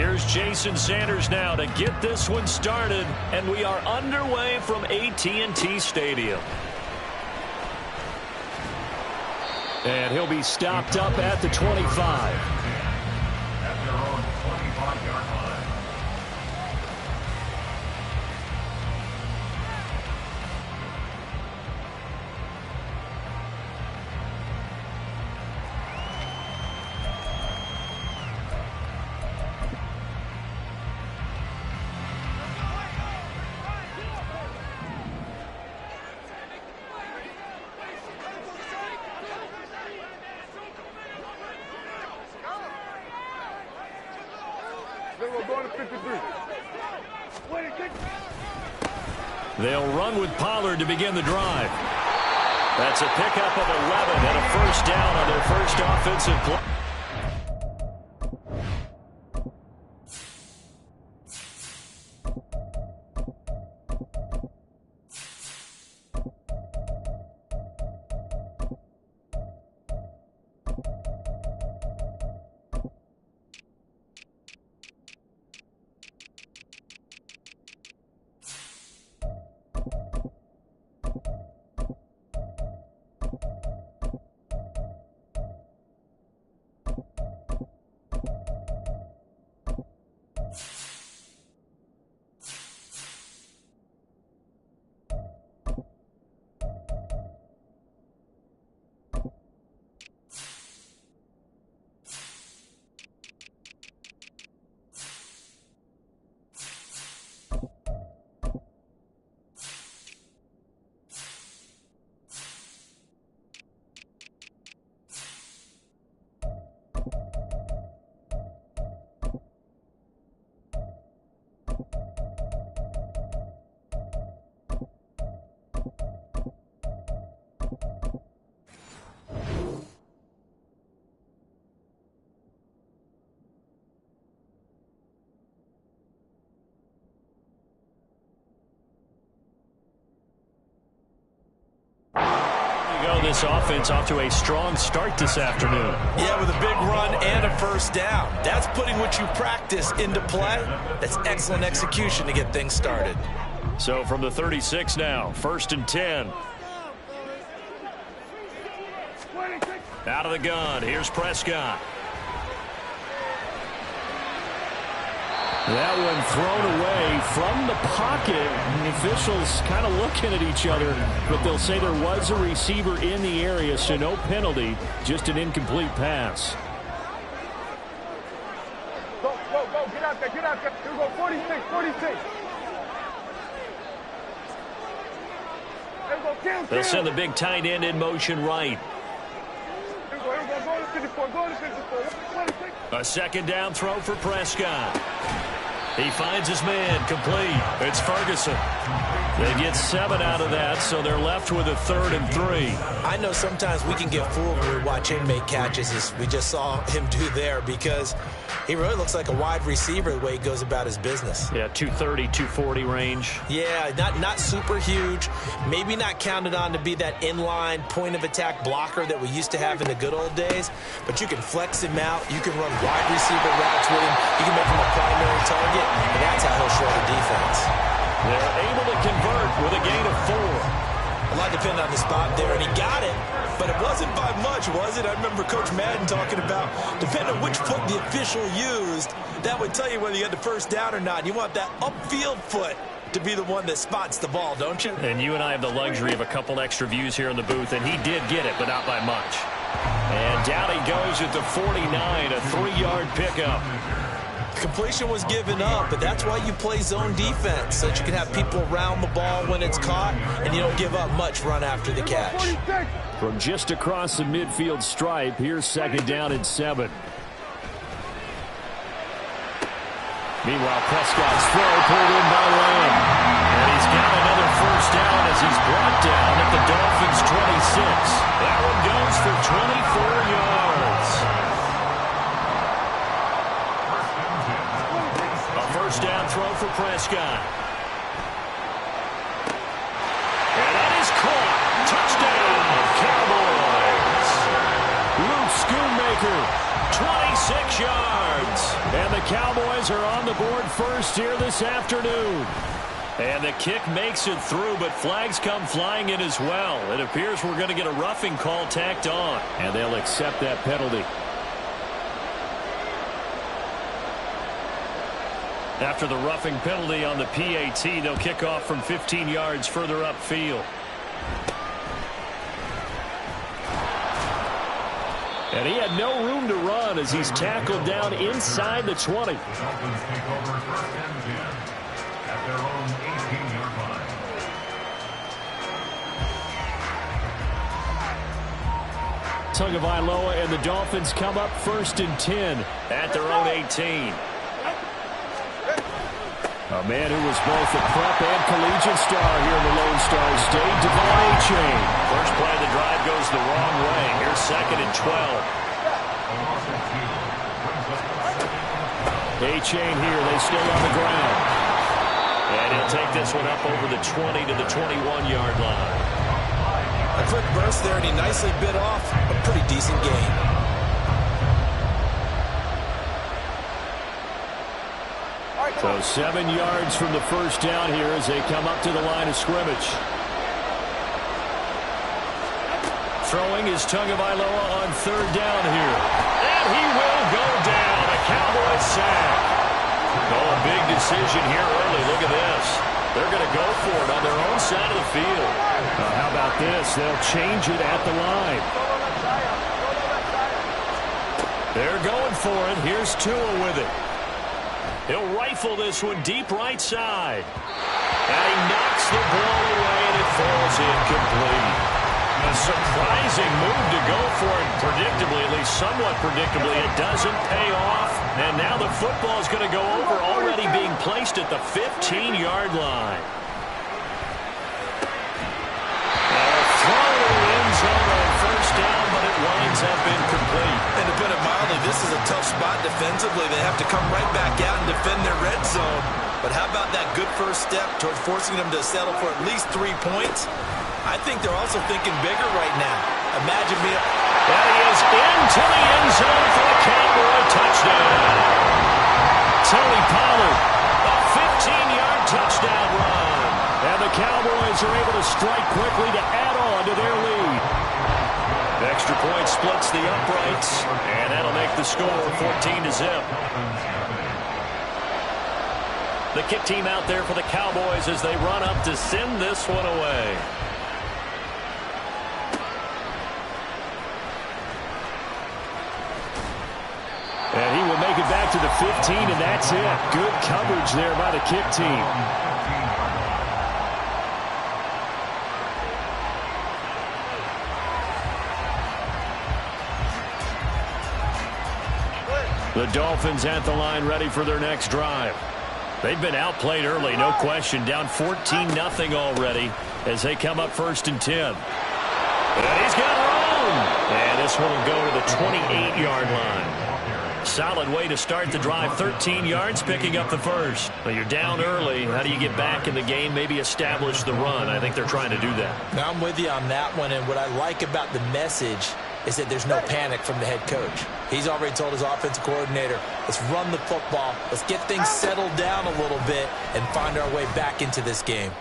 Here's Jason Sanders now to get this one started, and we are underway from AT&T Stadium. And he'll be stopped up at the 25. At their own 25-yard line. They'll run with Pollard to begin the drive. That's a pickup of 11 and a first down on their first offensive play. This offense off to a strong start this afternoon. Yeah, with a big run and a first down. That's putting what you practice into play. That's excellent execution to get things started. So from the 36 now, 1st and 10. Out of the gun, here's Prescott. That one thrown away from the pocket. And the officials kind of looking at each other, but they'll say there was a receiver in the area, so no penalty, just an incomplete pass. Go, get out there, get out there. Here we go, 46. They'll send the big tight end in motion right. Here we go, go to 54, go to 54. A second down throw for Prescott. He finds his man, complete. It's Ferguson. They get 7 out of that, so they're left with a 3rd and 3. I know sometimes we can get fooled when we watch him make catches, as we just saw him do there, because he really looks like a wide receiver the way he goes about his business. Yeah, 230, 240 range. Yeah, not super huge. Maybe not counted on to be that inline point-of-attack blocker that we used to have in the good old days, but you can flex him out. You can run wide receiver routes with him. You can make him a primary target, and that's how he'll shred the defense. They're able to convert with a gain of 4. A lot depended on the spot there, and he got it, but it wasn't by much, was it? I remember Coach Madden talking about, depending on which foot the official used, that would tell you whether you had the first down or not. You want that upfield foot to be the one that spots the ball, don't you? And you and I have the luxury of a couple extra views here in the booth, and he did get it, but not by much. And down he goes at the 49, a 3-yard pickup. Completion was given up, but that's why you play zone defense, so that you can have people around the ball when it's caught, and you don't give up much run after the catch. From just across the midfield stripe, here's 2nd down and 7. Meanwhile, Prescott's throw pulled in by Lamb. And he's got another first down as he's brought down at the Dolphins' 26. That one goes for 24 yards. A first down throw for Prescott. And that is caught. Touchdown, Cowboys. Luke Schoonmaker, 26 yards. And the Cowboys are on the board first here this afternoon. And the kick makes it through, but flags come flying in as well. It appears we're going to get a roughing call tacked on. And they'll accept that penalty. After the roughing penalty on the PAT, they'll kick off from 15 yards further upfield. And he had no room to run as he's tackled down inside the 20. The Dolphins take over first and 10 at their own 18-yard line. Tagovailoa and the Dolphins come up first and 10 at their own 18. A man who was both a prep and collegiate star here in the Lone Star State, De'Von Achane. First play of the drive goes the wrong way. Here's second and 12. Achane here, they stay on the ground. And he'll take this one up over the 20 to the 21-yard line. A quick burst there, and he nicely bit off a pretty decent gain. So 7 yards from the first down here as they come up to the line of scrimmage. Throwing is Tagovailoa on third down here. And he will go down. A Cowboys sack. Oh, a big decision here early. Look at this. They're going to go for it on their own side of the field. How about this? They'll change it at the line. They're going for it. Here's Tua with it. He'll rifle this one deep right side. And he knocks the ball away, and it falls incomplete. A surprising move to go for it predictably, at least somewhat predictably. It doesn't pay off. And now the football is going to go over, already being placed at the 15-yard line. Throw to the end zone on first down, but it winds up incomplete. And to put it mildly, this is a tough spot defensively. They have to come right back out and defend their red zone. But how about that good first step towards forcing them to settle for at least 3 points? I think they're also thinking bigger right now. Imagine me. And he is into the end zone for a Cowboy touchdown. Tony Pollard, a 15-yard touchdown run. And the Cowboys are able to strike quickly to add on to their lead. The extra point splits the uprights, and that'll make the score 14-0. The kick team out there for the Cowboys as they run up to send this one away. And he will make it back to the 15, and that's it. Good coverage there by the kick team. The Dolphins at the line ready for their next drive. They've been outplayed early, no question. Down 14-0 already as they come up first and 10. And he's got room. And this one will go to the 28-yard line. Solid way to start the drive. 13 yards, picking up the first. But you're down early. How do you get back in the game? Maybe establish the run. I think they're trying to do that. Now I'm with you on that one. And what I like about the message is that there's no panic from the head coach. He's already told his offensive coordinator, let's run the football. Let's get things settled down a little bit and find our way back into this game.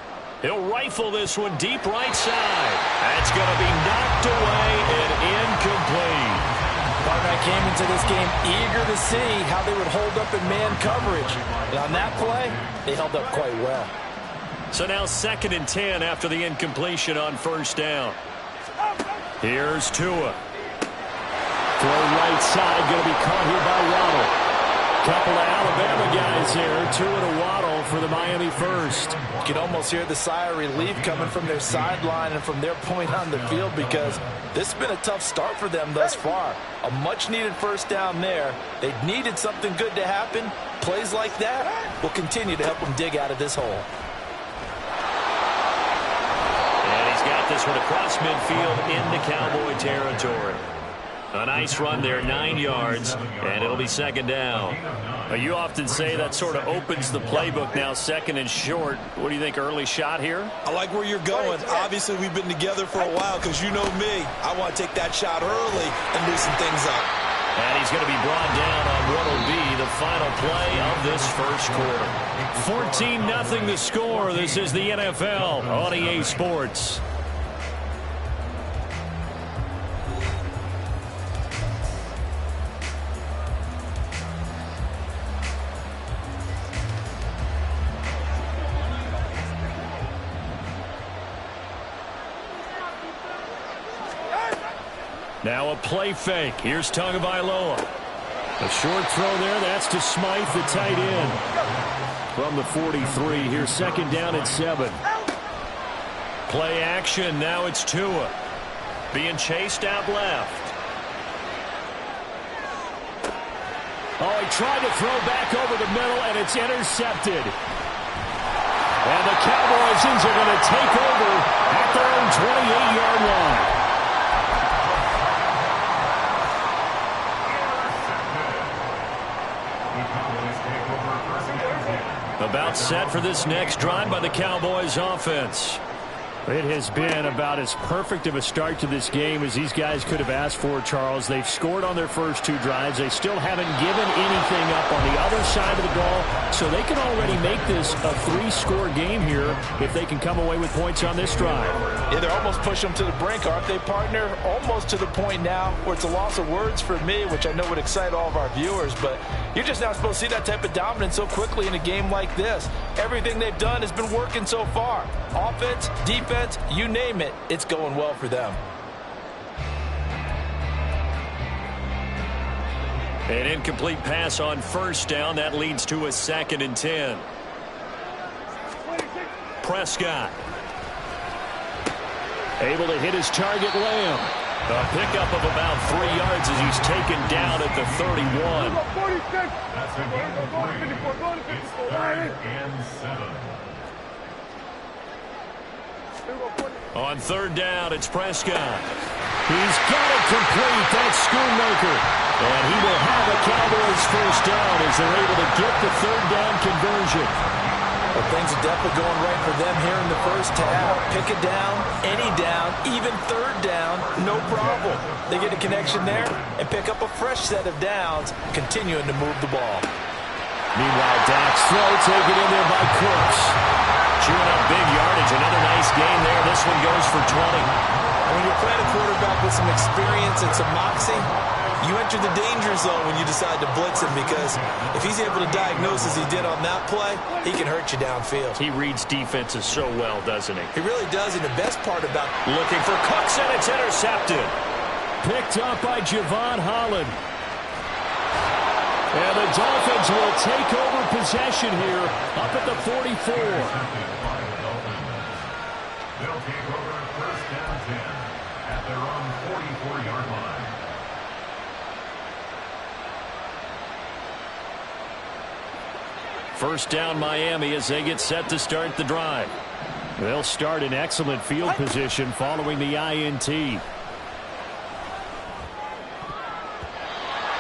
He'll rifle this one deep right side. That's going to be knocked away and incomplete. Partner came into this game eager to see how they would hold up in man coverage. And on that play, they held up quite well. So now 2nd and 10 after the incompletion on first down. Here's Tua. Throw right side, going to be caught here by Waddle. Couple of Alabama guys there. Tua to Waddle for the Miami first. You can almost hear the sigh of relief coming from their sideline and from their point on the field because this has been a tough start for them thus far. A much-needed first down there. They needed something good to happen. Plays like that will continue to help them dig out of this hole. And he's got this one across midfield into Cowboy territory. A nice run there, 9 yards, and it'll be second down. You often say that sort of opens the playbook now, 2nd and short. What do you think, early shot here? I like where you're going. Obviously, we've been together for a while because you know me. I want to take that shot early and loosen things up. And he's going to be brought down on what will be the final play of this first quarter. 14-0 the score. This is the NFL on EA Sports. Now a play fake. Here's Tagovailoa. A short throw there. That's to Smythe, the tight end. From the 43. Here's second down and 7. Play action. Now it's Tua. Being chased out left. Oh, he tried to throw back over the middle, and it's intercepted. And the Cowboys are going to take over at their own 28-yard line. About set for this next drive by the Cowboys offense. It has been about as perfect of a start to this game as these guys could have asked for, Charles. They've scored on their first 2 drives. They still haven't given anything up on the other side of the ball, so they can already make this a 3-score game here if they can come away with points on this drive. Yeah, they're almost pushing them to the brink, aren't they, partner? Almost to the point now where it's a loss of words for me, which I know would excite all of our viewers, but you're just not supposed to see that type of dominance so quickly in a game like this. Everything they've done has been working so far. Offense, defense, you name it, it's going well for them. An incomplete pass on first down. That leads to a 2nd and 10. Prescott. Able to hit his target, Lamb. A pickup of about 3 yards as he's taken down at the 31. That's a gain of 3. It's 3rd and 7. On 3rd down, it's Prescott. He's got it complete. That's Schoonmaker. And he will have a Cowboys first down as they're able to get the 3rd down conversion. Well, things are definitely going right for them here in the first half. Pick a down, any down, even 3rd down, no problem. They get a connection there and pick up a fresh set of downs, continuing to move the ball. Meanwhile, Dak's throw taken in there by Cooks. Chewing up big yardage. Another nice gain there. This one goes for 20. And when you're playing a quarterback with some experience and some moxie, you enter the danger zone when you decide to blitz him, because if he's able to diagnose as he did on that play, he can hurt you downfield. He reads defenses so well, doesn't he? He really does, and the best part about looking for Cooks, and it's intercepted. Picked up by Javon Holland. And the Dolphins will take over possession here up at the 44. They'll take over 1st and 10 at their own 44-yard line. First down Miami as they get set to start the drive. They'll start in excellent field position following the INT.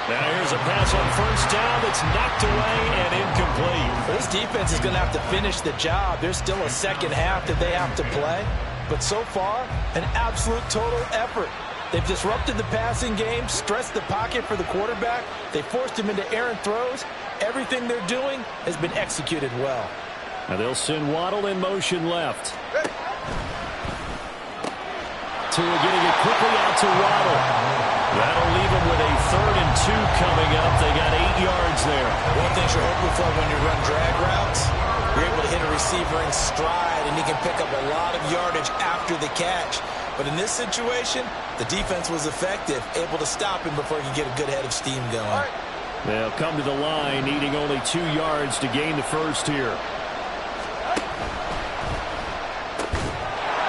Now here's a pass on first down that's knocked away and incomplete. This defense is going to have to finish the job. There's still a second half that they have to play. But so far, an absolute total effort. They've disrupted the passing game, stressed the pocket for the quarterback. They forced him into errant throws. Everything they're doing has been executed well. Now they'll send Waddle in motion left. Tua getting it quickly out to Waddle. That'll leave them with a 3rd and 2 coming up. They got 8 yards there. One thing you're hoping for when you run drag routes, you're able to hit a receiver in stride, and he can pick up a lot of yardage after the catch. But in this situation, the defense was effective, able to stop him before he could get a good head of steam going. They'll come to the line, needing only 2 yards to gain the first here.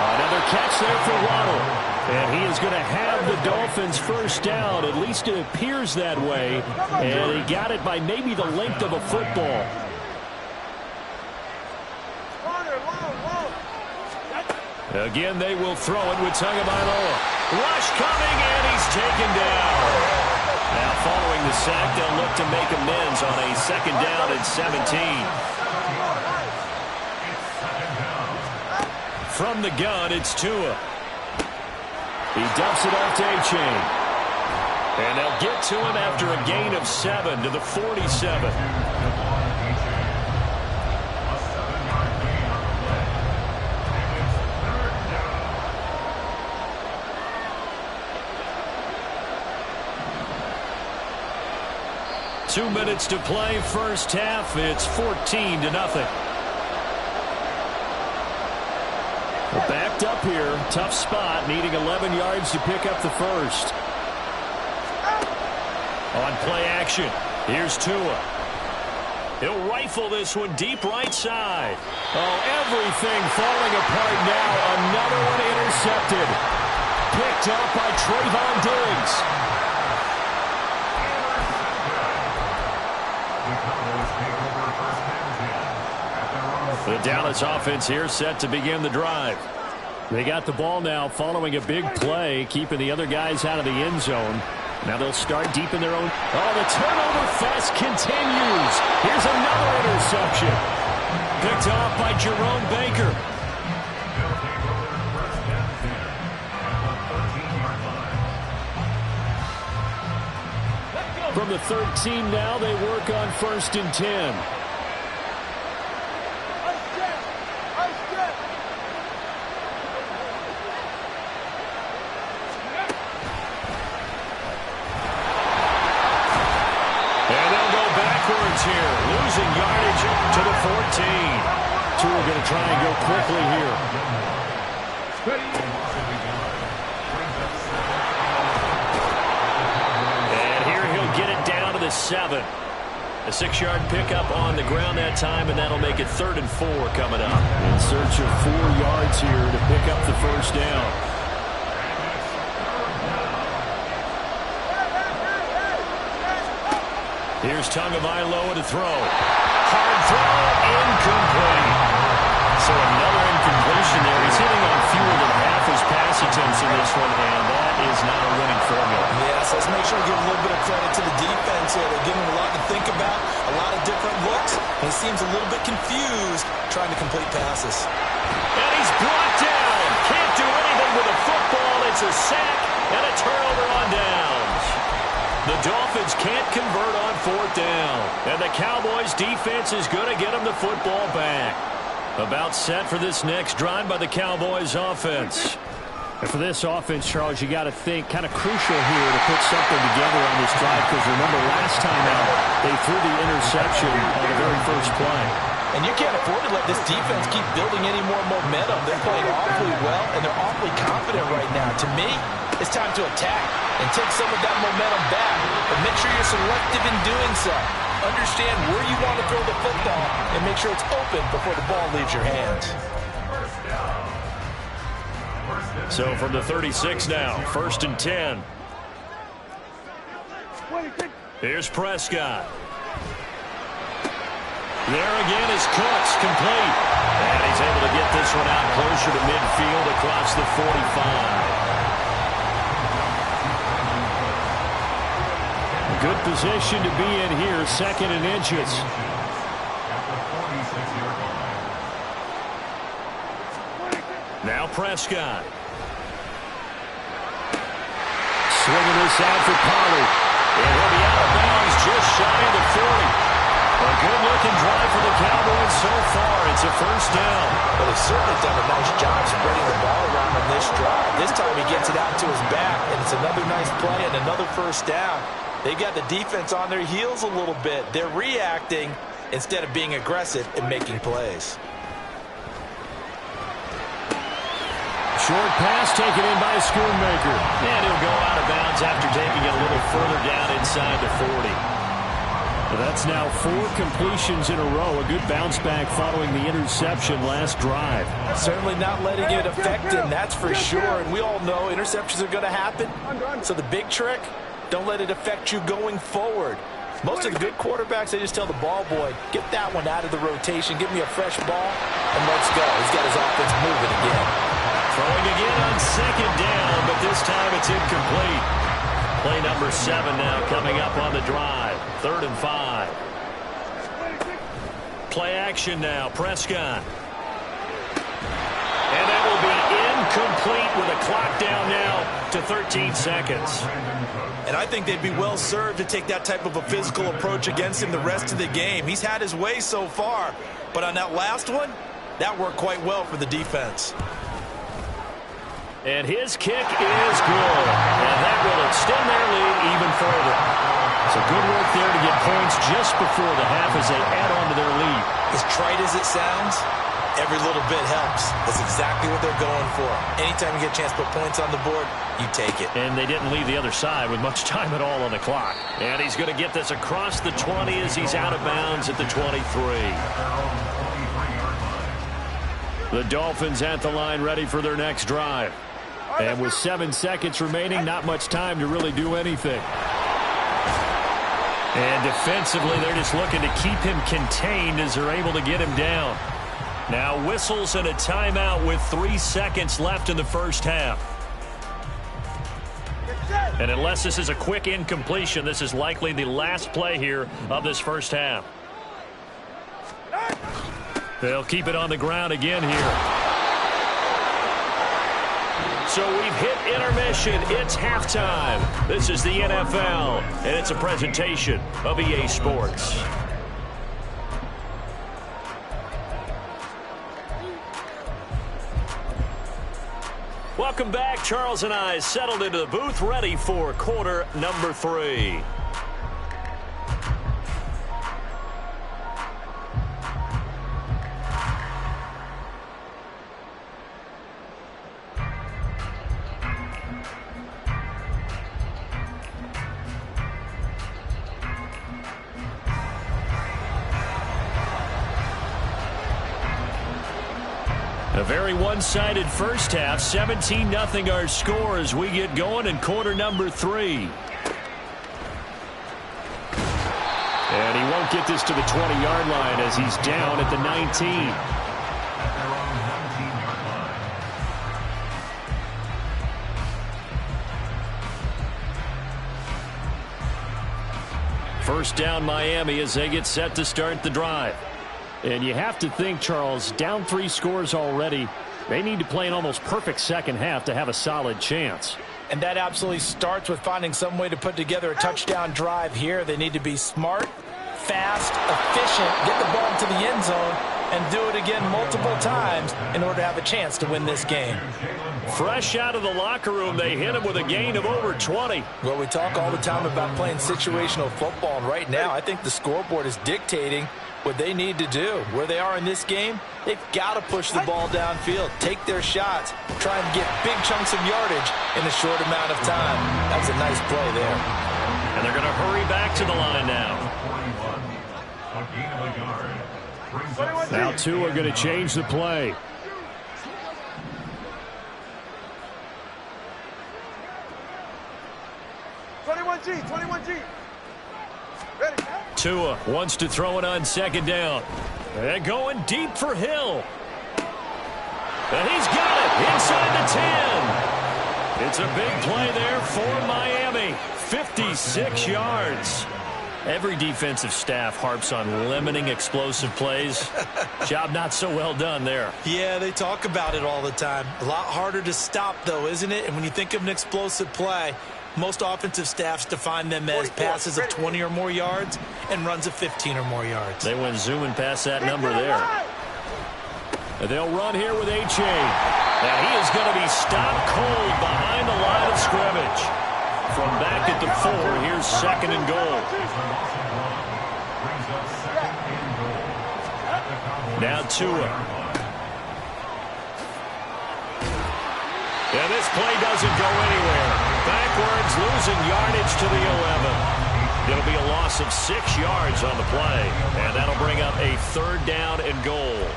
Another catch there for Waddle. And he is going to have the Dolphins first down. At least it appears that way. And he got it by maybe the length of a football. Again, they will throw it with Tagovailoa. Rush coming, and he's taken down. Now, following the sack, they'll look to make amends on a 2nd down and 17. From the gun, it's Tua. He dumps it off to A-Chain. And they'll get to him after a gain of 7 to the 47. A 7-yard gain on the play. And it's third down. 2 minutes to play, first half. It's 14-0. We're backed up here. Tough spot, needing 11 yards to pick up the first. On play action, here's Tua. He'll rifle this one deep right side. Oh, everything falling apart now. Another one intercepted. Picked up by Trayvon Diggs. The Dallas offense here set to begin the drive. They got the ball now following a big play, keeping the other guys out of the end zone. Now they'll start deep in their own. Oh, the turnover fest continues. Here's another interception. Picked off by Jerome Baker. From the 13 now, they work on 1st and 10. Here, losing yardage to the 14. Tua going to try and go quickly here. And here he'll get it down to the 7. A 6-yard pickup on the ground that time, and that'll make it 3rd and 4 coming up. In search of 4 yards here to pick up the first down. Here's Tagovailoa to throw. Hard throw, incomplete. So another incompletion there. He's hitting on fewer than half his pass attempts in this one, and that is not a winning formula. Yes, let's make sure we give a little bit of credit to the defense here. They're giving him a lot to think about, a lot of different looks, and he seems a little bit confused trying to complete passes. And he's brought down. Can't do anything with a football. It's a sack and a turnover on downs. The Dolphins can't convert on 4th down. And the Cowboys defense is going to get them the football back. About set for this next drive by the Cowboys offense. And for this offense, Charles, you got to think kind of crucial here to put something together on this drive, because remember last time out they threw the interception on the very first play. And you can't afford to let this defense keep building any more momentum. They're playing awfully well, and they're awfully confident right now. To me, it's time to attack and take some of that momentum back. But make sure you're selective in doing so. Understand where you want to throw the football and make sure it's open before the ball leaves your hands. So from the 36 now, 1st and 10. Here's Prescott. There again is Cooks, complete. And he's able to get this one out closer to midfield across the 45. Good position to be in here, 2nd and inches. Now Prescott. Swinging this out for Pollard. And he'll be out of bounds just shy of the 40. A good-looking drive for the Cowboys so far. It's a 1st down. Well, they've certainly done a nice job spreading the ball around on this drive. This time he gets it out to his back, and it's another nice play and another 1st down. They've got the defense on their heels a little bit. They're reacting instead of being aggressive and making plays. Short pass taken in by Schoonmaker. And he'll go out of bounds after taking it a little further down inside the 40. That's now 4 completions in a row. A good bounce back following the interception last drive. Certainly not letting it affect him, that's for sure. And we all know interceptions are going to happen. So the big trick, don't let it affect you going forward. Most of the good quarterbacks, they just tell the ball boy, get that one out of the rotation, give me a fresh ball, and let's go. He's got his offense moving again. Throwing again on 2nd down, but this time it's incomplete. Play number 7 now coming up on the drive. 3rd and 5. Play action now. Prescott. And that will be incomplete with a clock down now to 13 seconds. And I think they'd be well served to take that type of a physical approach against him the rest of the game. He's had his way so far, but on that last one, that worked quite well for the defense. And his kick is good, and that will extend their lead even further. So good work there to get points just before the half as they add on to their lead. As trite as it sounds, every little bit helps. That's exactly what they're going for. Anytime you get a chance to put points on the board, you take it. And they didn't leave the other side with much time at all on the clock. And he's going to get this across the 20 as he's out of bounds at the 23. The Dolphins at the line ready for their next drive. And with 7 seconds remaining, not much time to really do anything. And defensively, they're just looking to keep him contained as they're able to get him down. Now whistles and a timeout with 3 seconds left in the first half. And unless this is a quick incompletion, this is likely the last play here of this first half. They'll keep it on the ground again here. So we've hit intermission. It's halftime. This is the NFL, and it's a presentation of EA Sports. Welcome back. Charles and I settled into the booth, ready for quarter number 3. A very one-sided first half, 17-0 our score as we get going in quarter number 3. And he won't get this to the 20-yard line as he's down at the 19. First down Miami as they get set to start the drive. And you have to think, Charles, down 3 scores already. They need to play an almost perfect second half to have a solid chance. And that absolutely starts with finding some way to put together a touchdown drive here. They need to be smart, fast, efficient, get the ball into the end zone, and do it again multiple times in order to have a chance to win this game. Fresh out of the locker room, they hit him with a gain of over 20. Well, we talk all the time about playing situational football, and right now I think the scoreboard is dictating what they need to do. Where they are in this game, they've got to push the ball downfield, take their shots, try and get big chunks of yardage in a short amount of time. That was a nice play there. And they're going to hurry back to the line now. Now two are going to change the play. Tua wants to throw it on second down. And going deep for Hill. And he's got it inside the 10. It's a big play there for Miami. 56 yards. Every defensive staff harps on limiting explosive plays. Job not so well done there. Yeah, they talk about it all the time. A lot harder to stop, though, isn't it? And when you think of an explosive play, most offensive staffs define them as passes of 20 or more yards and runs of 15 or more yards. They went zooming past that number there. And they'll run here with A-Chain. And he is going to be stopped cold behind the line of scrimmage. From back at the 4, here's second and goal. Now Tua. And this play doesn't go anywhere. Backwards, losing yardage to the 11. It'll be a loss of 6 yards on the play. And that'll bring up a third down and goal.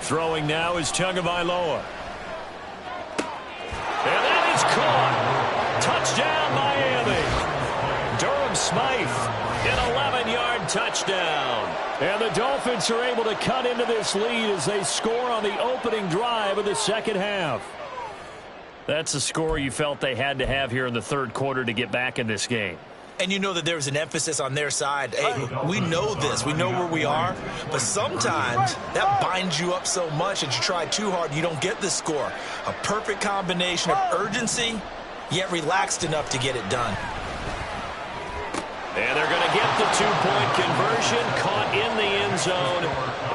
Throwing now is Tagovailoa. And that is caught. Touchdown, Miami. Durham Smythe, an 11-yard touchdown. And the Dolphins are able to cut into this lead as they score on the opening drive of the second half. That's the score you felt they had to have here in the third quarter to get back in this game. And you know that there was an emphasis on their side. Hey, we know this. We know where we are. But sometimes that binds you up so much that you try too hard, you don't get the score. A perfect combination of urgency, yet relaxed enough to get it done. And they're going to get the two-point conversion, caught in the end zone,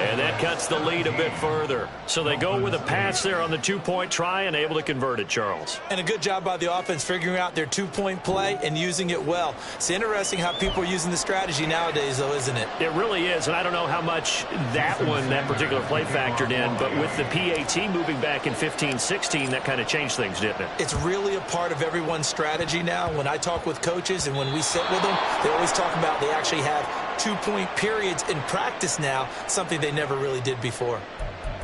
and that cuts the lead a bit further. So they go with a pass there on the two-point try and able to convert it, Charles. And a good job by the offense figuring out their two-point play and using it well. It's interesting how people are using the strategy nowadays, though, isn't it? It really is, and I don't know how much that particular play factored in, but with the PAT moving back in 15-16, that kind of changed things, didn't it? It's really a part of everyone's strategy now. When I talk with coaches and when we sit with them, they always talk about they actually have two-point periods in practice now, something they never really did before.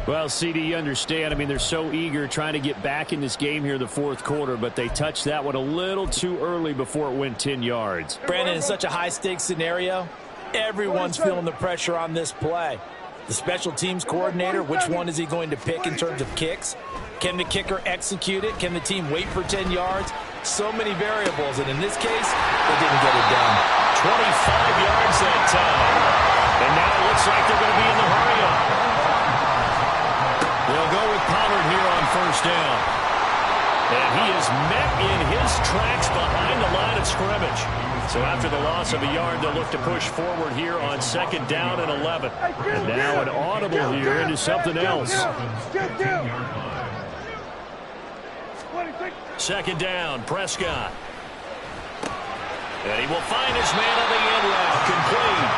Well, CD, you understand. I mean, they're so eager trying to get back in this game here in the fourth quarter, but they touched that one a little too early before it went 10 yards. Brandon, in such a high-stakes scenario, everyone's feeling the pressure on this play. The special teams coordinator, which one is he going to pick in terms of kicks? Can the kicker execute it? Can the team wait for 10 yards? So many variables, and in this case, they didn't get it done. 25 yards that time. And now it looks like they're going to be in the hurry-up. They'll go with Pollard here on first down. And he is met in his tracks behind the line of scrimmage. So after the loss of a yard, they'll look to push forward here on second down and 11. And now an audible here into something else. Second down, Prescott. And he will find his man on the end route. Complete.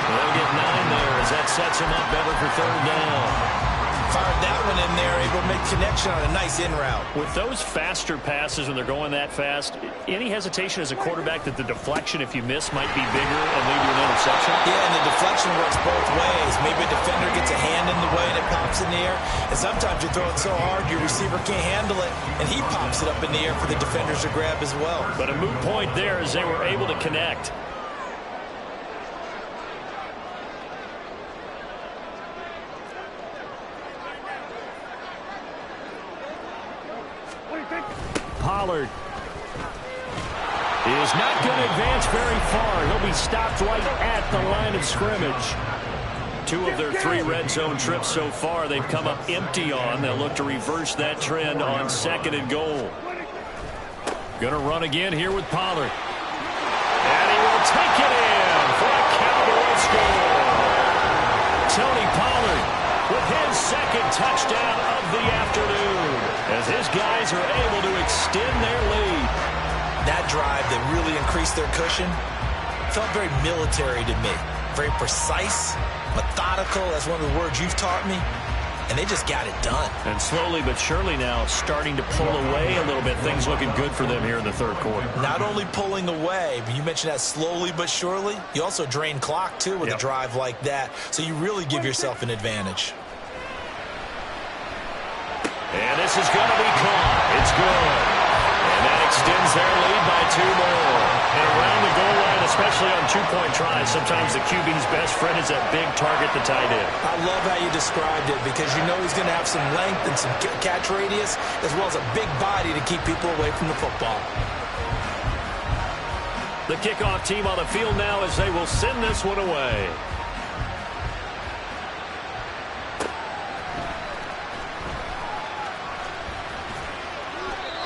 They'll get 9 there as that sets him up better for third down. Fired that one in there, able to make connection on a nice in route. With those faster passes when they're going that fast, any hesitation as a quarterback that the deflection, if you miss, might be bigger and lead to an interception? Yeah, and the deflection works both ways. Maybe a defender gets a hand in the way and it pops in the air. And sometimes you throw it so hard your receiver can't handle it, and he pops it up in the air for the defenders to grab as well. But a moot point there as they were able to connect. Pollard is not going to advance very far. He'll be stopped right at the line of scrimmage. 2 of their 3 red zone trips so far they've come up empty on. They'll look to reverse that trend on second and goal. Going to run again here with Pollard. And he will take it in for a Cowboy score. Tony Pollard with his second touchdown of the afternoon, as his guys are able to extend their lead. That drive that really increased their cushion felt very military to me. Very precise, methodical. That's one of the words you've taught me. And they just got it done. And slowly but surely now starting to pull away a little bit. Things looking good for them here in the third quarter. Not only pulling away, but you mentioned that slowly but surely. You also drain clock, too, with a drive like that. So you really give yourself an advantage. And this is going to be caught. It's good. And that extends their lead by 2 more. And around the goal line, especially on two-point tries, sometimes the QB's best friend is that big target, the tight end. I love how you described it because you know he's going to have some length and some catch radius as well as a big body to keep people away from the football. The kickoff team on the field now as they will send this one away.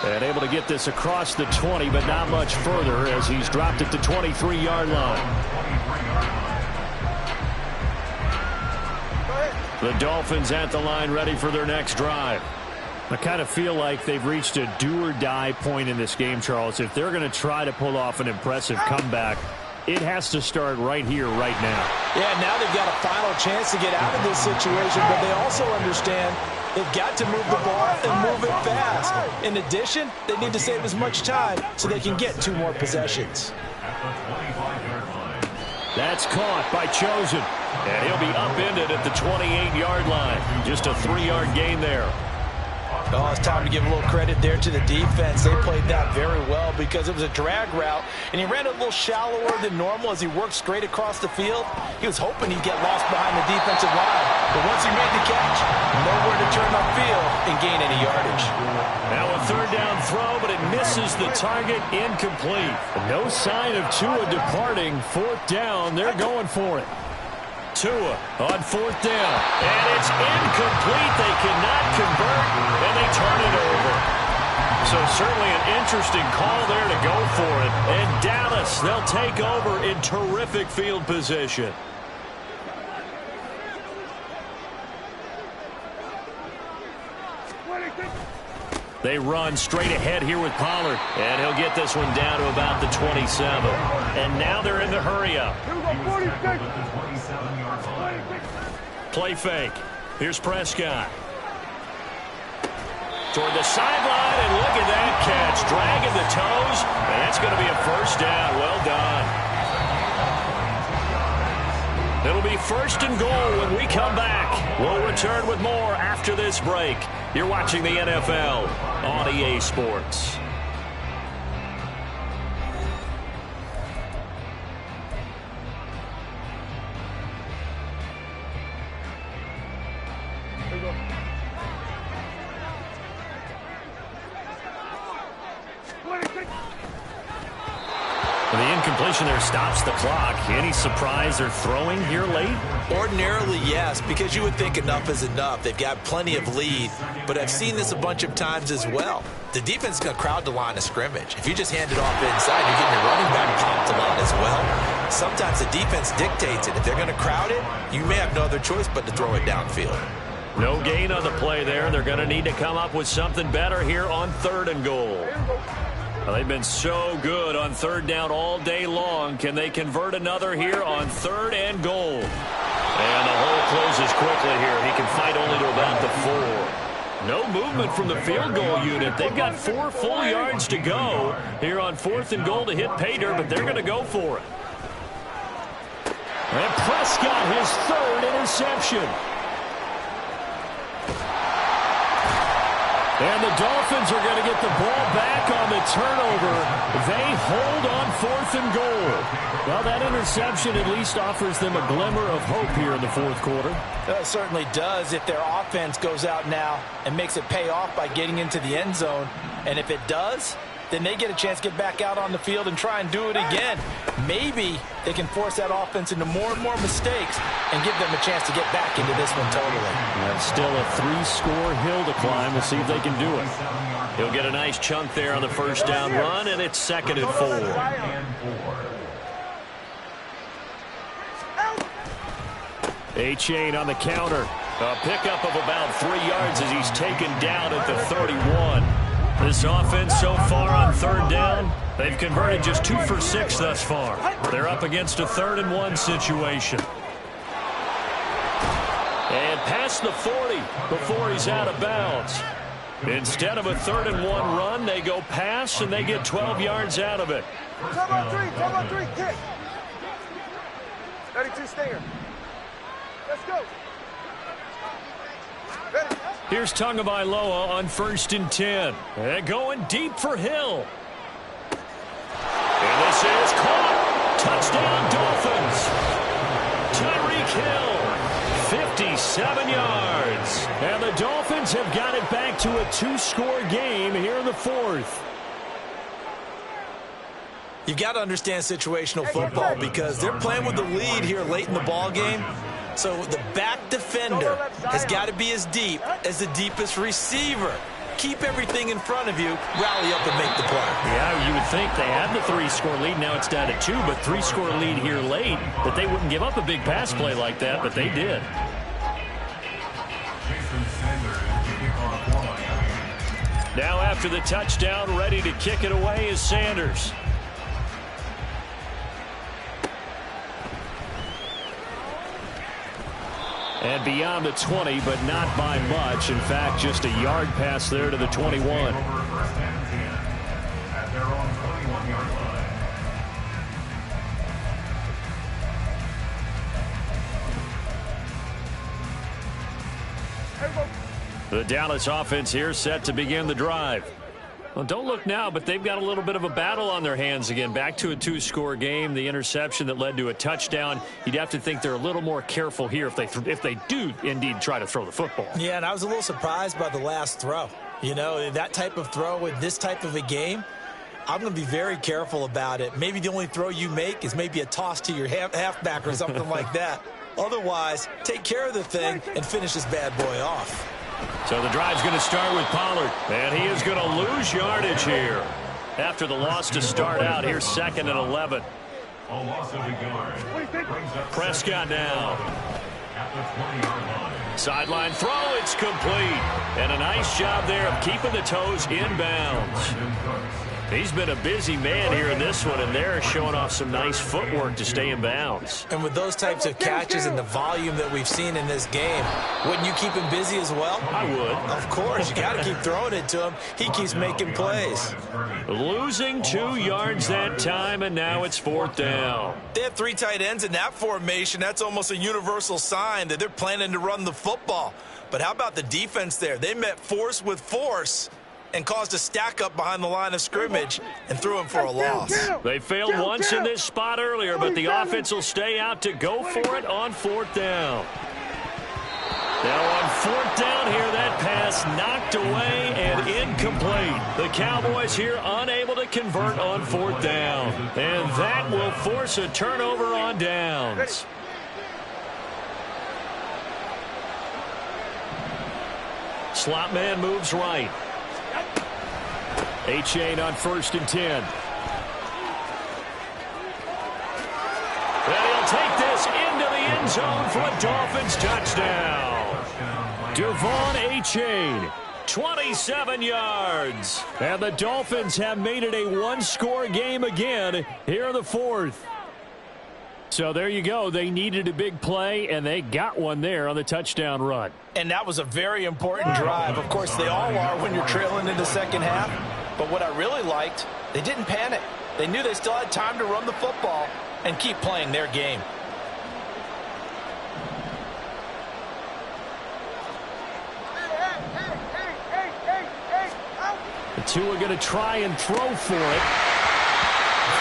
And able to get this across the 20, but not much further as he's dropped it to 23-yard line. The Dolphins at the line ready for their next drive. I kind of feel like they've reached a do-or-die point in this game, Charles. If they're going to try to pull off an impressive comeback, it has to start right here, right now. Yeah, now they've got a final chance to get out of this situation, but they also understand they've got to move the ball and move it fast. In addition, they need to save as much time so they can get 2 more possessions. That's caught by Chosen. And he'll be upended at the 28-yard line. Just a 3-yard gain there. Oh, it's time to give a little credit there to the defense. They played that very well because it was a drag route, and he ran a little shallower than normal as he worked straight across the field. He was hoping he'd get lost behind the defensive line, but once he made the catch, nowhere to turn upfield and gain any yardage. Now a third down throw, but it misses the target, incomplete. No sign of Tua departing. Fourth down, they're going for it. Tua on fourth down, and it's incomplete. They cannot convert, and they turn it over. So certainly an interesting call there to go for it. And Dallas, they'll take over in terrific field position. They run straight ahead here with Pollard, and he'll get this one down to about the 27. And now they're in the hurry-up. Play fake. Here's Prescott. Toward the sideline, and look at that catch. Dragging the toes, and that's going to be a first down. Well done. It'll be first and goal when we come back. We'll return with more after this break. You're watching the NFL on EA Sports. The incompletion there stops the clock. Any surprise they're throwing here late? Ordinarily, yes, because you would think enough is enough. They've got plenty of lead, but I've seen this a bunch of times as well. The defense is going to crowd the line of scrimmage. If you just hand it off inside, you're getting your running back popped a lot as well. Sometimes the defense dictates it. If they're going to crowd it, you may have no other choice but to throw it downfield. No gain on the play there. They're going to need to come up with something better here on third and goal. Well, they've been so good on third down all day long. Can they convert another here on third and goal? And the hole closes quickly here. He can fight only to about the 4. No movement from the field goal unit. They've got 4 full yards to go here on fourth and goal to hit pay dirt, but they're going to go for it. And Prescott, his third interception. And the Dolphins are going to get the ball back on the turnover. They hold on fourth and goal. Well, that interception at least offers them a glimmer of hope here in the fourth quarter. It certainly does if their offense goes out now and makes it pay off by getting into the end zone. And if it does, then they get a chance to get back out on the field and try and do it again. Maybe they can force that offense into more and more mistakes and give them a chance to get back into this one totally. That's still a 3-score hill to climb. We'll see if they can do it. He'll get a nice chunk there on the first down run, and it's second and 4. A-Chain on the counter. A pickup of about 3 yards as he's taken down at the 31. This offense so far on third down, they've converted just 2 for 6 thus far. They're up against a 3rd and 1 situation. And past the 40 before he's out of bounds. Instead of a 3rd and 1 run, they go pass and they get 12 yards out of it. Time on three, kick. 32 stinger. Let's go. Ready. Here's Tagovailoa on 1st and 10. And going deep for Hill. And this is caught. Touchdown, Dolphins. Tyreek Hill, 57 yards. And the Dolphins have got it back to a 2-score game here in the 4th. You've got to understand situational football because they're playing with the lead here late in the ball game. So the back defender has got to be as deep as the deepest receiver. Keep everything in front of you, rally up and make the play. Yeah, you would think they had the 3-score lead. Now it's down to 2, but 3-score lead here late, that they wouldn't give up a big pass play like that, but they did. Now after the touchdown, ready to kick it away is Sanders. And beyond the 20, but not by much. In fact, just a yard pass there to the 21. The Dallas offense here set to begin the drive. Well, don't look now, but they've got a little bit of a battle on their hands again. Back to a 2-score game. The interception that led to a touchdown. You'd have to think they're a little more careful here if they do indeed try to throw the football. Yeah, and I was a little surprised by the last throw. You know, that type of throw with this type of a game, I'm going to be very careful about it. Maybe the only throw you make is maybe a toss to your halfback or something like that. Otherwise, take care of the thing and finish this bad boy off. So the drive's going to start with Pollard, and he is going to lose yardage here. After the loss to start out, here's 2nd and 11. A loss of a yard. Prescott now. At the 20-yard line. Sideline throw, it's complete. And a nice job there of keeping the toes inbounds. He's been a busy man here in this one, and they're showing off some nice footwork to stay in bounds. And with those types of catches and the volume that we've seen in this game, wouldn't you keep him busy as well? I would. Of course. You got to keep throwing it to him. He keeps making plays. Losing 2 yards that time, and now it's 4th down. They have 3 tight ends in that formation. That's almost a universal sign that they're planning to run the football. But how about the defense there? They met force with force and caused a stack up behind the line of scrimmage and threw him for a loss. They failed once in this spot earlier, but the offense will stay out to go for it on 4th down. Now on 4th down here, that pass knocked away and incomplete. The Cowboys here unable to convert on 4th down. And that will force a turnover on downs. Slot man moves right. Achane on 1st and 10. And he'll take this into the end zone for a Dolphins touchdown. Devon Achane, 27 yards. And the Dolphins have made it a 1-score game again here in the 4th. So there you go. They needed a big play, and they got one there on the touchdown run. And that was a very important drive. Of course, they all are when you're trailing in the second half. But what I really liked, they didn't panic. They knew they still had time to run the football and keep playing their game. The two are going to try and throw for it.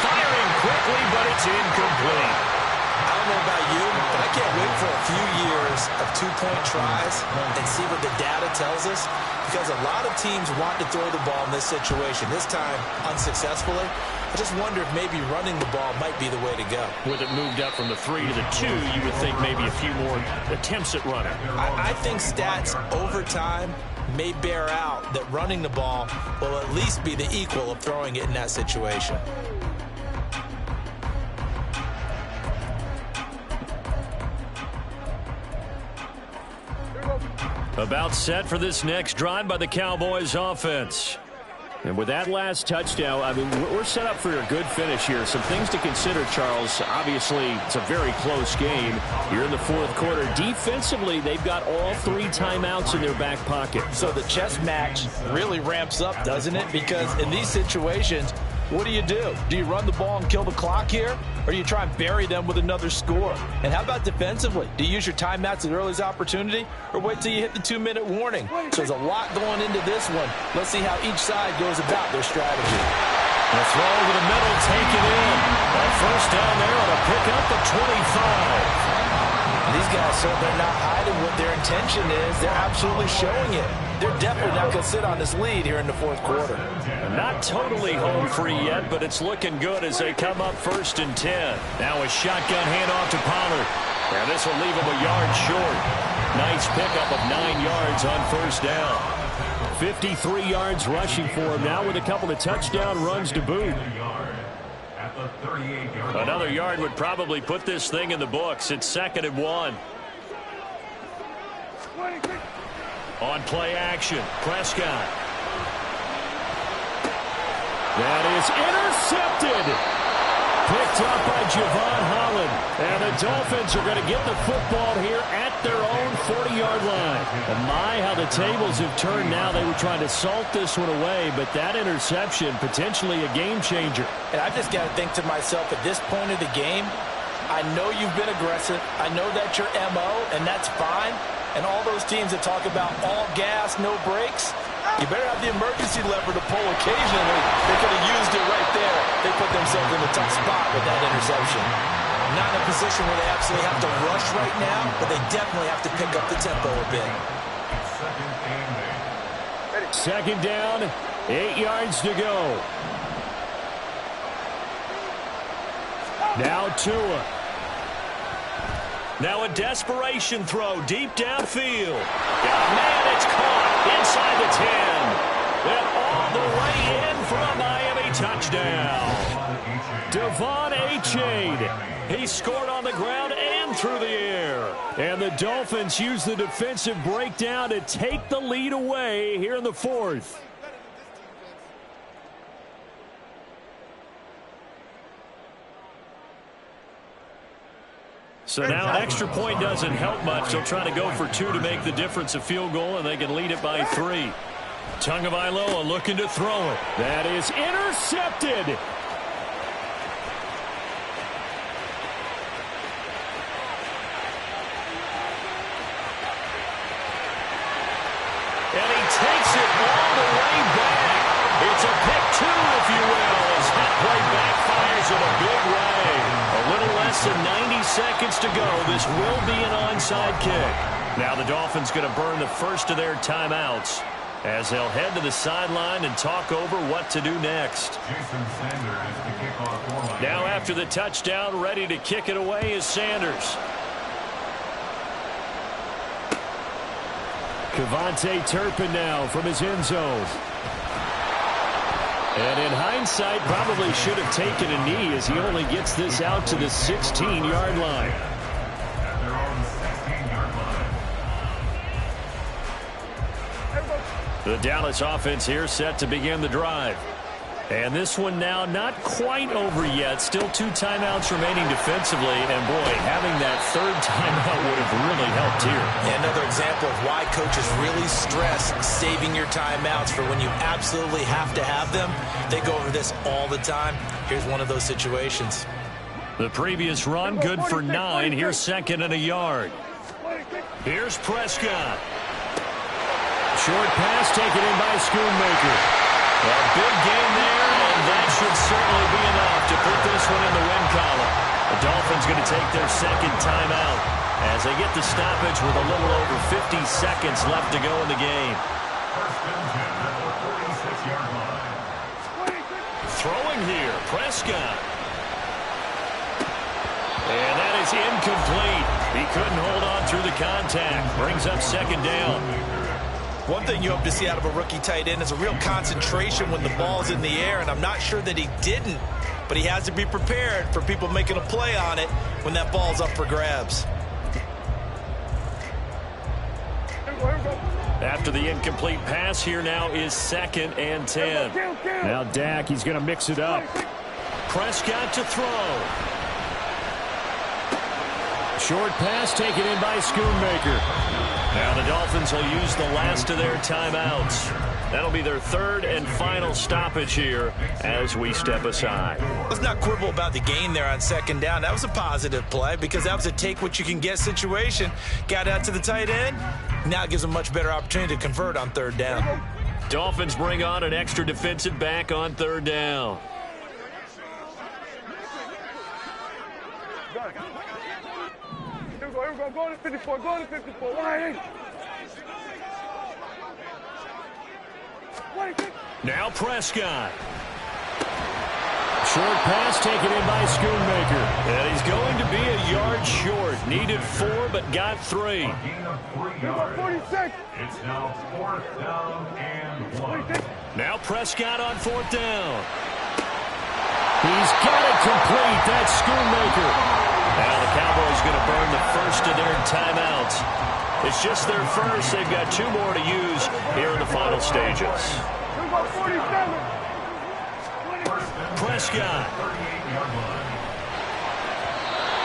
Firing quickly, but it's incomplete. I don't know about you, but I can't wait for a few years of 2-point tries and see what the data tells us, because a lot of teams want to throw the ball in this situation. This time, unsuccessfully. I just wonder if maybe running the ball might be the way to go. With it moved up from the 3 to the 2, you would think maybe a few more attempts at running. I think stats over time may bear out that running the ball will at least be the equal of throwing it in that situation. About set for this next drive by the Cowboys offense. And with that last touchdown, I mean, we're set up for a good finish here. Some things to consider, Charles. Obviously, it's a very close game. You're in the 4th quarter. Defensively, they've got all 3 timeouts in their back pocket. So the chess match really ramps up, doesn't it? Because in these situations, what do? Do you run the ball and kill the clock here? Or do you try and bury them with another score? And how about defensively? Do you use your timeouts at the earliest opportunity? Or wait till you hit the 2-minute warning? So there's a lot going into this one. Let's see how each side goes about their strategy. A throw over the middle, taken in. That 1st down there on a pickup at 25. These guys, so they're not hiding what their intention is. They're absolutely showing it. They're definitely not going to sit on this lead here in the 4th quarter. Not totally home free yet, but it's looking good as they come up 1st and 10. Now a shotgun handoff to Pollard. And this will leave him a yard short. Nice pickup of 9 yards on 1st down. 53 yards rushing for him now with a couple of touchdown runs to boot. Another yard would probably put this thing in the books. It's 2nd and 1. On play action, Prescott. That is intercepted. Picked up by Javon Holland. And the Dolphins are going to get the football here at their own 40-yard line. And my, how the tables have turned now. They were trying to salt this one away, but that interception, potentially a game changer. And I just got to think to myself, at this point of the game, I know you've been aggressive. I know that's your MO, and that's fine. And all those teams that talk about all gas, no brakes, you better have the emergency lever to pull occasionally. They could have used it right there. They put themselves in a tough spot with that interception. Not in a position where they absolutely have to rush right now, but they definitely have to pick up the tempo a bit. Second down, 8 yards to go. Now Tua. Now a desperation throw deep downfield. Man, it's caught inside the 10. And all the way in for a Miami touchdown. Devon Achane. He scored on the ground and through the air. And the Dolphins use the defensive breakdown to take the lead away here in the fourth. So now an extra point doesn't help much. They'll try to go for 2 to make the difference a field goal, and they can lead it by 3. Tagovailoa looking to throw it. That is intercepted. And he takes it all the way back. It's a pick 2, if you will, as that play backfires in a big way. A little less than 90 seconds to go. This will be an onside kick. Now the Dolphins going to burn the first of their timeouts as they'll head to the sideline and talk over what to do next. Now after the touchdown, ready to kick it away is Sanders. Kevontae Turpin now from his end zone. And in hindsight, probably should have taken a knee as he only gets this out to the 16-yard line. The Dallas offense here set to begin the drive. And this one now not quite over yet. Still 2 timeouts remaining defensively. And, boy, having that third timeout would have really helped here. Yeah, another example of why coaches really stress saving your timeouts for when you absolutely have to have them. They go over this all the time. Here's one of those situations. The previous run, good for 9. Here's second and a yard. Here's Prescott. Short pass taken in by Schoonmaker. A big game there, and that should certainly be enough to put this one in the win column. The Dolphins going to take their second timeout as they get the stoppage with a little over 50 seconds left to go in the game. Throwing here, Prescott. And that is incomplete. He couldn't hold on through the contact. Brings up second down. One thing you hope to see out of a rookie tight end is a real concentration when the ball's in the air, and I'm not sure that he didn't, but he has to be prepared for people making a play on it when that ball's up for grabs. After the incomplete pass, here now is second and 10. Now Dak, he's going to mix it up. Prescott to throw. Short pass taken in by Schoonmaker. Now the Dolphins will use the last of their timeouts. That'll be their third and final stoppage here as we step aside. Let's not quibble about the gain there on second down. That was a positive play because that was a take-what-you-can-get situation. Got out to the tight end. Now it gives them a much better opportunity to convert on third down. Dolphins bring on an extra defensive back on third down. Go to 54, go to 54. Why? Now Prescott. Short pass taken in by Schoonmaker. And he's going to be a yard short. Needed 4, but got 3. 46. It's now 4th down and 1. Now Prescott on 4th down. He's got it complete. That's Schoonmaker. Now the Cowboys going to burn the first of their timeouts. It's just their first. They've got 2 more to use here in the final stages. Prescott.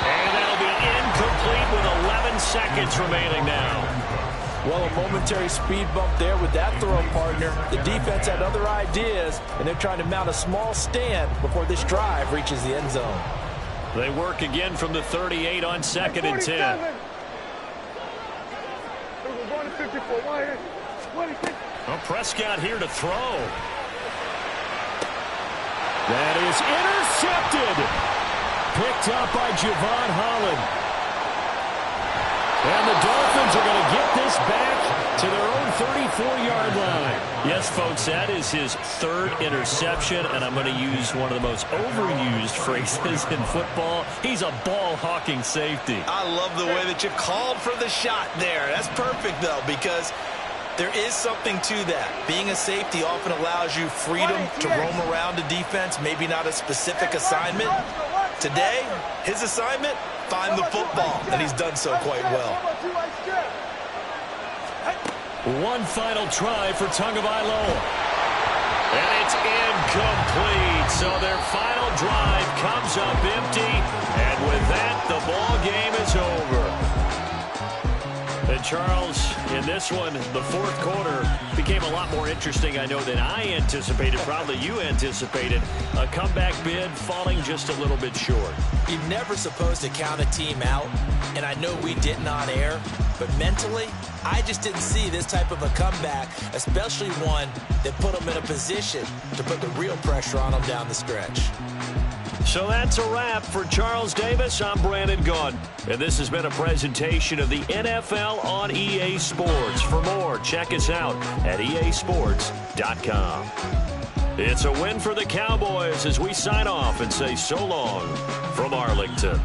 And that'll be incomplete with 11 seconds remaining now. Well, a momentary speed bump there with that throw, partner. The defense had other ideas, and they're trying to mount a small stand before this drive reaches the end zone. They work again from the 38 on second and 10. 54. 186. Well, Prescott here to throw. That is intercepted. Picked up by Javon Holland. And the Dolphins are going to get this back to their own 34-yard line. Yes, folks, that is his third interception, and I'm going to use one of the most overused phrases in football. He's a ball-hawking safety. I love the way that you called for the shot there. That's perfect, though, because there is something to that. Being a safety often allows you freedom to roam around the defense, maybe not a specific assignment. Today, his assignment, find the football, and he's done so quite well. One final try for Tagovailoa. And it's incomplete. So their final drive comes up empty. And with that, the ball game is over. And Charles, in this one, the fourth quarter became a lot more interesting, I know, than I anticipated. Probably you anticipated. A comeback bid falling just a little bit short. You're never supposed to count a team out, and I know we didn't on air, but mentally, I just didn't see this type of a comeback, especially one that put them in a position to put the real pressure on them down the stretch. So that's a wrap for Charles Davis. I'm Brandon Gaudin, and this has been a presentation of the NFL on EA Sports. For more, check us out at easports.com. It's a win for the Cowboys as we sign off and say so long from Arlington.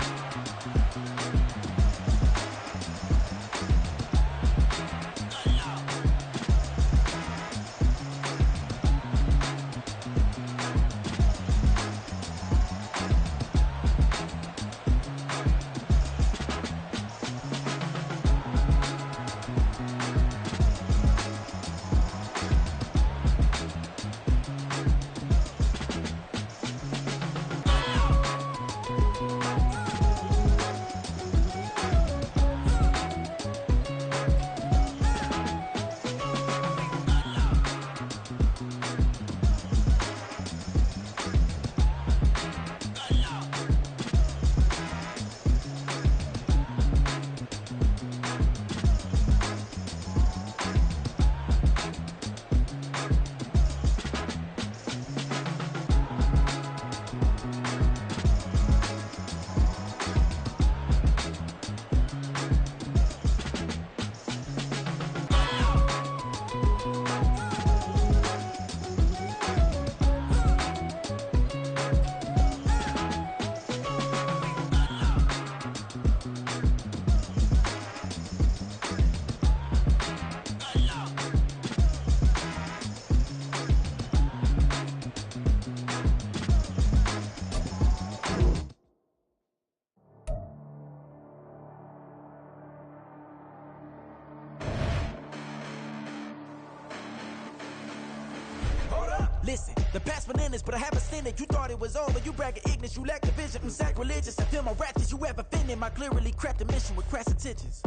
Listen, the past bananas, but I haven't seen it. You thought it was over, you bragging ignorance, you lack the vision. I'm sacrilegious, I feel my ratchets, you ever offended my clearly crafted mission with crass intentions.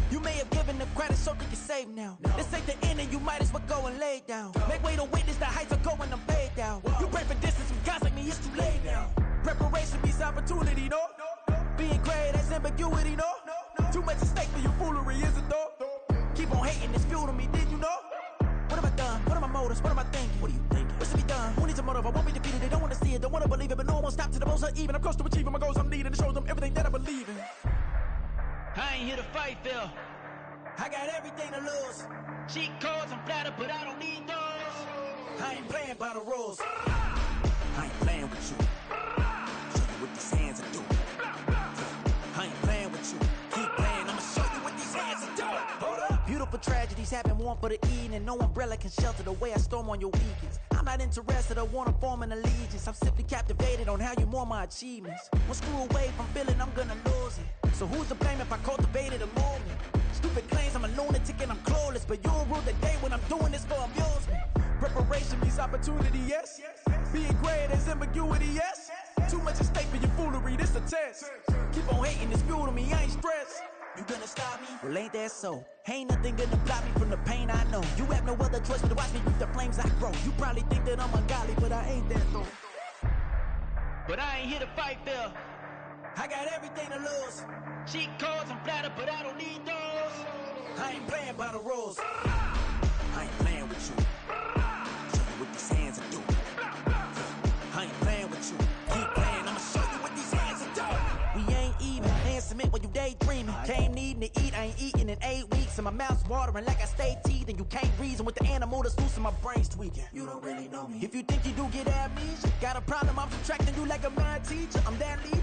You may have given them credit so they can save now. This ain't the end and you might as well go and lay down. Make way to witness the heights are going, I'm paid down. You pray for distance from guys like me, it's too late now. Preparation means opportunity, no? Being great, that's ambiguity, no? Too much at stake for your foolery, is it though? Keep on hating, it's fuel to me, did you know? What have I done? What are my motives? What am I thinking? What are you thinking? What's to be done? Who needs a motive? I won't be defeated. They don't want to see it, don't want to believe it, but no one will stop to the most even. I'm close to achieving my goals. I'm needing to show them everything that I believe in. I ain't here to fight, Phil. I got everything to lose. Cheat codes and flatter, but I don't need those. I ain't playing by the rules. I ain't playing with you. Show you what these hands are doing. I ain't playing with you. Keep playing, I'ma show you what these hands are doing. Hold up. Beautiful tragedies happen, one for the evening. No umbrella can shelter the way I storm on your weekends. I'm not interested, I wanna form an allegiance. I'm simply captivated on how you more my achievements. One screw away from feeling I'm gonna lose it. So who's to blame if I cultivated a movement? Stupid claims I'm a lunatic and I'm clueless, but you'll rule the day when I'm doing this for amusement. Preparation means opportunity, yes. Being great is ambiguity, yes. Too much at stake for your foolery, this a test. Keep on hating, it's fuel to me, I ain't stressed. You gonna stop me? Well, ain't that so? Ain't nothing gonna block me from the pain I know. You have no other choice but to watch me with the flames I grow. You probably think that I'm ungodly, but I ain't that though. But I ain't here to fight, Phil. I I got everything to lose. Cheat codes and platter, but I don't need those. I ain't playing by the rules. I ain't playing with you. Show you what these hands are doing. I ain't playing with you. Keep playing, I'ma show you what these hands are doing. We ain't even playing cement when you daydreaming. Came needing to eat, I ain't eating in 8 weeks. And my mouth's watering like I stay teeth. And you can't reason with the animal that's loose and my brain's tweaking. You don't really know me. If you think you do get amnesia, got a problem, I'm subtracting you like a math teacher. I'm that lead.